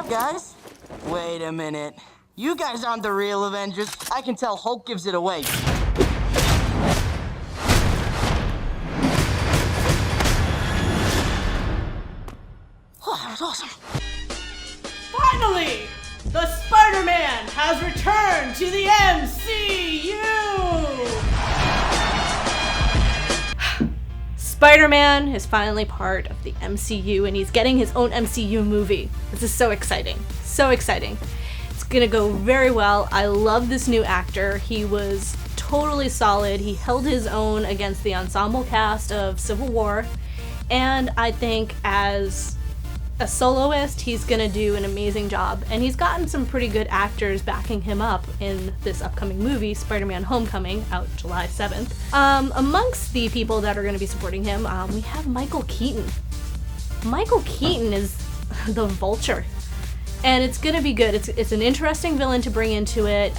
up, guys? Wait a minute. You guys aren't the real Avengers. I can tell Hulk gives it away. Oh, that was awesome. Finally! The Spider-Man has returned to the MCU! Spider-Man is finally part of the MCU and he's getting his own MCU movie. This is so exciting. So exciting. It's gonna go very well. I love this new actor. He was totally solid. He held his own against the ensemble cast of Civil War. And I think as a soloist, he's gonna do an amazing job. And he's gotten some pretty good actors backing him up in this upcoming movie, Spider-Man Homecoming, out July 7th. Amongst the people that are gonna be supporting him, we have Michael Keaton. Michael Keaton is the Vulture. And it's gonna be good. It's an interesting villain to bring into it.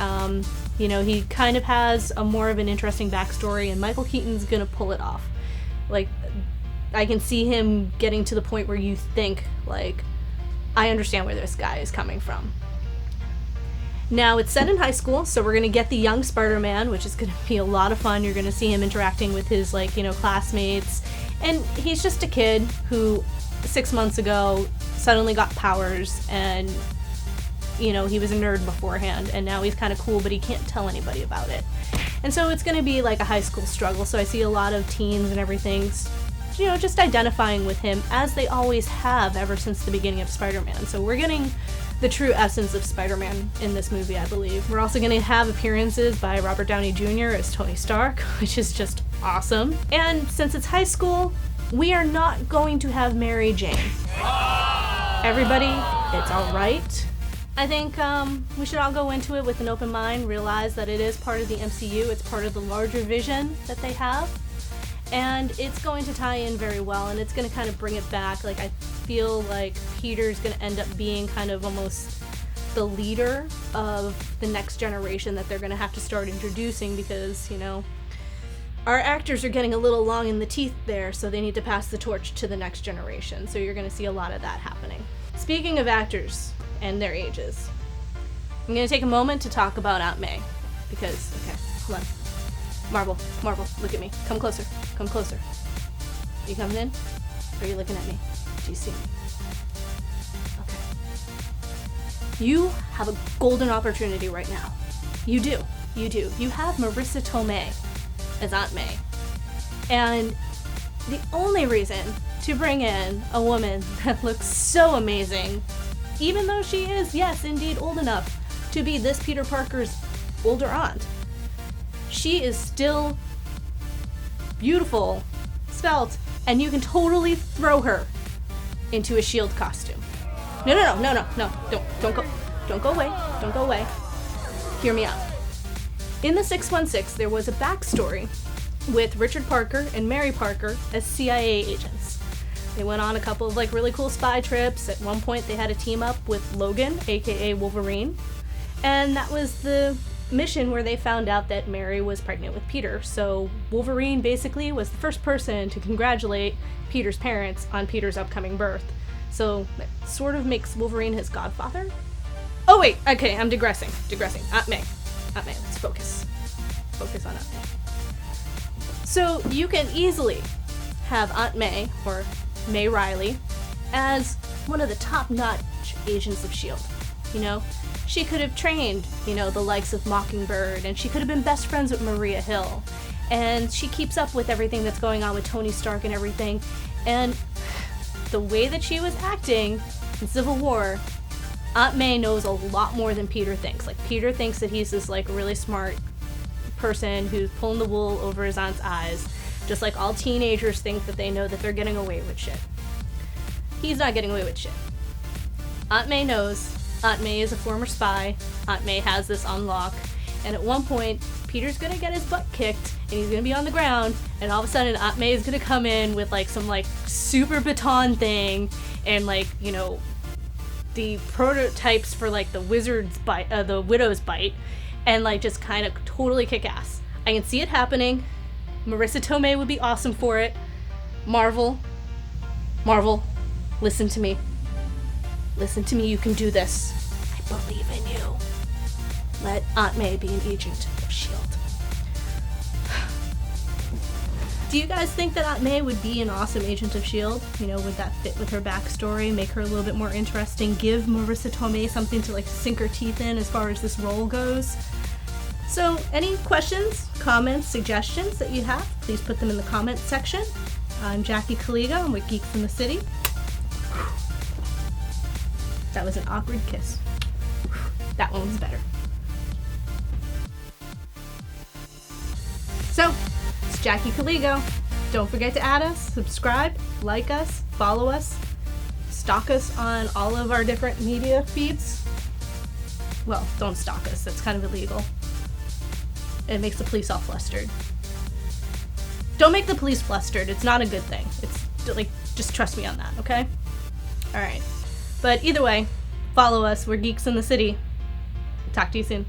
You know, he kind of has a more of an interesting backstory, and Michael Keaton's gonna pull it off. Like, I can see him getting to the point where you think, like, I understand where this guy is coming from. Now, it's set in high school, so we're going to get the young Spider-Man, which is going to be a lot of fun. You're going to see him interacting with his, like, you know, classmates. And he's just a kid who 6 months ago suddenly got powers and, you know, he was a nerd beforehand, and now he's kind of cool, but he can't tell anybody about it. And so it's going to be like a high school struggle, so I see a lot of teens and everything, you know, just identifying with him, as they always have ever since the beginning of Spider-Man. So we're getting the true essence of Spider-Man in this movie, I believe. We're also going to have appearances by Robert Downey Jr. as Tony Stark, which is just awesome. And since it's high school, we are not going to have Mary Jane. Everybody, it's all right. I think we should all go into it with an open mind, realize that it is part of the MCU, it's part of the larger vision that they have. And it's going to tie in very well, and it's going to kind of bring it back. Like, I feel like Peter's going to end up being kind of almost the leader of the next generation that they're going to have to start introducing, because, you know, our actors are getting a little long in the teeth there, so they need to pass the torch to the next generation. So you're going to see a lot of that happening. Speaking of actors and their ages, I'm going to take a moment to talk about Aunt May, because, okay, hold on. Marvel, look at me. Come closer. You coming in? Or are you looking at me? Do you see me? Okay. You have a golden opportunity right now. You do. You have Marissa Tomei as Aunt May. And the only reason to bring in a woman that looks so amazing, even though she is, yes, indeed old enough to be this Peter Parker's older aunt, she is still beautiful, svelte, and you can totally throw her into a SHIELD costume. No, don't go away. Hear me out. In the 616, there was a backstory with Richard Parker and Mary Parker as CIA agents. They went on a couple of, like, really cool spy trips. At one point, they had a team up with Logan, aka Wolverine, and that was the mission where they found out that Mary was pregnant with Peter. So Wolverine basically was the first person to congratulate Peter's parents on Peter's upcoming birth. So that sort of makes Wolverine his godfather. Oh wait, okay, I'm digressing. Aunt May, let's focus on Aunt May. So you can easily have Aunt May, or May Riley, as one of the top-notch agents of SHIELD, you know? She could have trained, you know, the likes of Mockingbird, and she could have been best friends with Maria Hill. And she keeps up with everything that's going on with Tony Stark and everything. And the way that she was acting in Civil War, Aunt May knows a lot more than Peter thinks. Like, Peter thinks that he's this, like, really smart person who's pulling the wool over his aunt's eyes. Just like all teenagers think that they know that they're getting away with shit. He's not getting away with shit. Aunt May knows. Aunt May is a former spy. Aunt May has this on lock. And at one point, Peter's gonna get his butt kicked, and he's gonna be on the ground, and all of a sudden Aunt May is gonna come in with, like, some, like, super baton thing, and, like, you know, the prototypes for, like, the widow's bite, and, like, just kind of totally kick ass. I can see it happening. Marissa Tomei would be awesome for it. Marvel, listen to me. Listen to me, you can do this. I believe in you. Let Aunt May be an agent of S.H.I.E.L.D. Do you guys think that Aunt May would be an awesome agent of S.H.I.E.L.D.? You know, would that fit with her backstory, make her a little bit more interesting, give Marissa Tomei something to like sink her teeth in as far as this role goes? So, any questions, comments, suggestions that you have, please put them in the comments section. I'm Jacki Caligo, I'm with Geeks in the City. That was an awkward kiss. That one was better. So, it's Jacki Caligo. Don't forget to add us, subscribe, like us, follow us, stalk us on all of our different media feeds. Well, don't stalk us, that's kind of illegal. It makes the police all flustered. Don't make the police flustered, it's not a good thing. It's like, just trust me on that, okay? Alright. But either way, follow us, we're Geeks in the City. Talk to you soon.